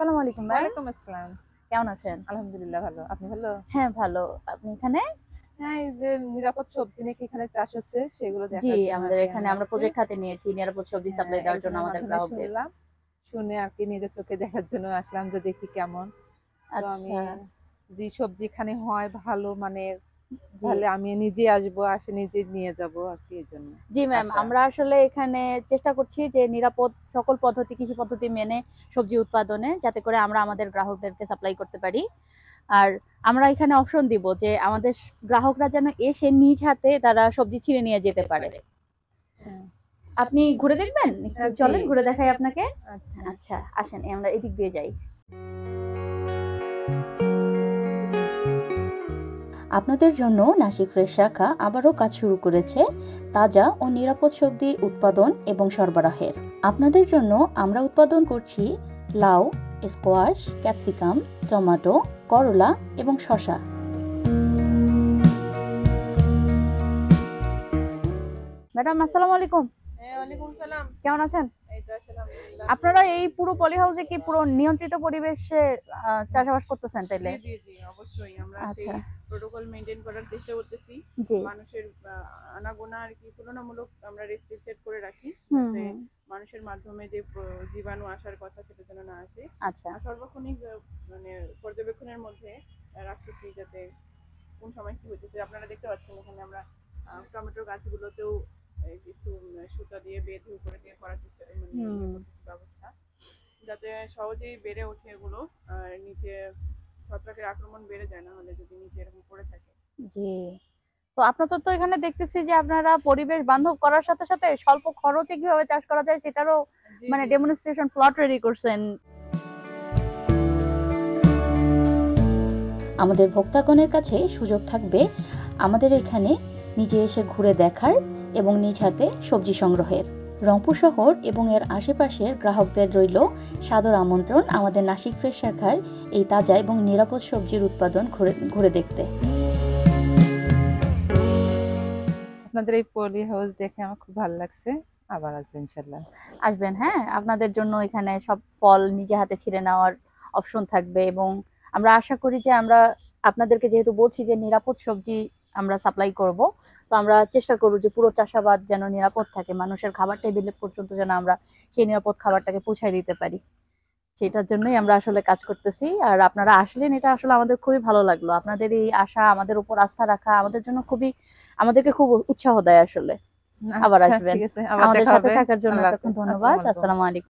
আসসালামু আলাইকুম ভাই। ওয়ালাইকুম আসসালাম। কেমন আছেন? আলহামদুলিল্লাহ ভালো। আপনি ভালো? হ্যাঁ, ভালো। আপনি এখানে? হ্যাঁ, এই যে নিরাপদ সবজি নাকি এখানে চাষ হচ্ছে সেগুলো জি, দেখার জন্য আমাদের আরকি এখানে আমি আমরা আসছি। প্রজেক্ট হাতে নিয়েছি নিরাপদ সবজি হ্যাঁ, সাপ্লাই দেওয়ার জন্য একজনের আমাদের মাধ্যমে গ্রাহকদের। শুনলাম। শুনে আরকি নিজের চোখে দেখার জন্য আসলাম যে দেখি কেমন। তো আমি আচ্ছা, যদি সবজি এখানে হয় ভালো মানের জি। তাহলে আমি নিজে আসবো, আসে নিজে নিয়ে যাবো আরকি এজন্য জি ম্যাম, আশা। আমরা আসলে এখানে চেষ্টা করছি যে নিরাপদ সকল পদ্ধতি, কৃষি পদ্ধতি মেনে সবজি উৎপাদনে, যাতে করে আমরা আমাদের গ্রাহকদেরকে সাপ্লাই করতে পারি। আর আমরা এখানে অপশন দিব যে আমাদের গ্রাহকরা যেন এসে নিজ হাতে তারা সবজি ছিঁড়ে নিয়ে যেতে পারে। হ্যাঁ, আপনি ঘুরে দেখবেন? একটু জি। চলেন ঘুরে দেখাই আপনাকে। আচ্ছা। আচ্ছা, আসেন আমরা এদিক দিয়ে যাই। আপনাদের জন্য নাসিক ফ্রেশ শাখা আবারও কাজ শুরু করেছে তাজা ও নিরাপদ সবজির উৎপাদন এবং সরবরাহের। আপনাদের জন্য আমরা উৎপাদন করছি লাউ, স্কোয়াশ, ক্যাপসিকাম, টমেটো, করলা এবং শসা। ম্যাডাম আসসালামু আলাইকুম। হ্যাঁ, ওয়ালাইকুম সালাম। কেমন আছেন? এই তো আছি আলহামদুলিল্লাহ। আপনারা এই পুরো পলি হাউসে কি পুরো নিয়ন্ত্রিত পরিবেশে চাষাবাস করতেছেন তাইলে? জি, অবশ্যই। আমরা সেই আচ্ছা, প্রোটোকল মেইনটেইন করার চেষ্টা করতেছি। জি। মানুষের আনাগোনা আরকি তুলনামূলক আমরা রেস্ট্রিক্টেড করে রাখি। হুম, যাতে হুম। মানুষের মাধ্যমে যে জীবাণু আসার কথা সেটা যেন না আসে। আচ্ছা, আর সার্বক্ষণিক মানে পর্যবেক্ষণের মধ্যে রাখতেছি যাতে কোন সময় কি হইতেছে। আপনারা দেখতে পাচ্ছেন এখানে আমরা টমেটোর গাছগুলোতেও কিছু সুতা দিয়ে বেঁধে উপরে দিয়ে করার চেষ্টা ইয়ে হুম, করতেছি ব্যবস্থা। যাতে সহজেই বেড়ে ওঠে এগুলো। আর নিচে ছত্রাকের আক্রমণ বেড়ে যায় না হলে যদি নিচে এরকম পড়ে থাকে। জি। তো আপনাদের তো এখানে দেখতেছি যে আপনারা পরিবেশ বান্ধব করার সাথে সাথে স্বল্প খরচে কিভাবে চাষ করা যায় সেটারও মানে জি। ডেমনস্ট্রেশন প্লট রেডি করছেন। আমাদের ভোক্তাগণের কাছে সুযোগ থাকবে আমাদের এখানে নিজে এসে ঘুরে দেখার এবং নিজ হাতে সবজি সংগ্রহের। রংপুর শহর এবং এর আশেপাশের গ্রাহকদের রইল সাদর আমন্ত্রণ আমাদের নাসিক ফ্রেশ শাখার এই তাজা এবং নিরাপদ সবজির উৎপাদন ঘুরে দেখতে। আপনাদের এই পলি হাউস দেখে আমার খুব ভালো লাগছে। আবার আসবো ইনশাল্লাহ। আসবেন, হ্যাঁ? আপনাদের জন্য এখানে সব ফল নিজে হাতে ছিঁড়ে নেওয়ার অপশন থাকবে এবং আমরা আশা করি যে আমরা আপনাদেরকে যেহেতু বলছি যে নিরাপদ সবজি আমরা সাপ্লাই করব। তো আমরা চেষ্টা করব যে পুরো চাষাবাদ যেন নিরাপদ থাকে। মানুষের খাবার টেবিলে পর্যন্ত যেন আমরা সেই নিরাপদ খাবারটাকে পৌঁছায় দিতে পারি। সেটার জন্যই আমরা আসলে কাজ করতেছি। আর আপনারা আসলেন, এটা আসলে আমাদের খুবই ভালো লাগলো। আপনাদের এই আশা, আমাদের উপর আস্থা রাখা আমাদের জন্য আমাদেরকে খুব উৎসাহ দেয় আসলে। আবার আচ্ছা আসবেন। ঠিক আছে। আবার আমাদের দেখা সাথে হবে। থাকার জন্য আল্লাহ এতক্ষণ হাফেজ। ধন্যবাদ। আসসালামু আলাইকুম। আসসালামু আলাইকুম।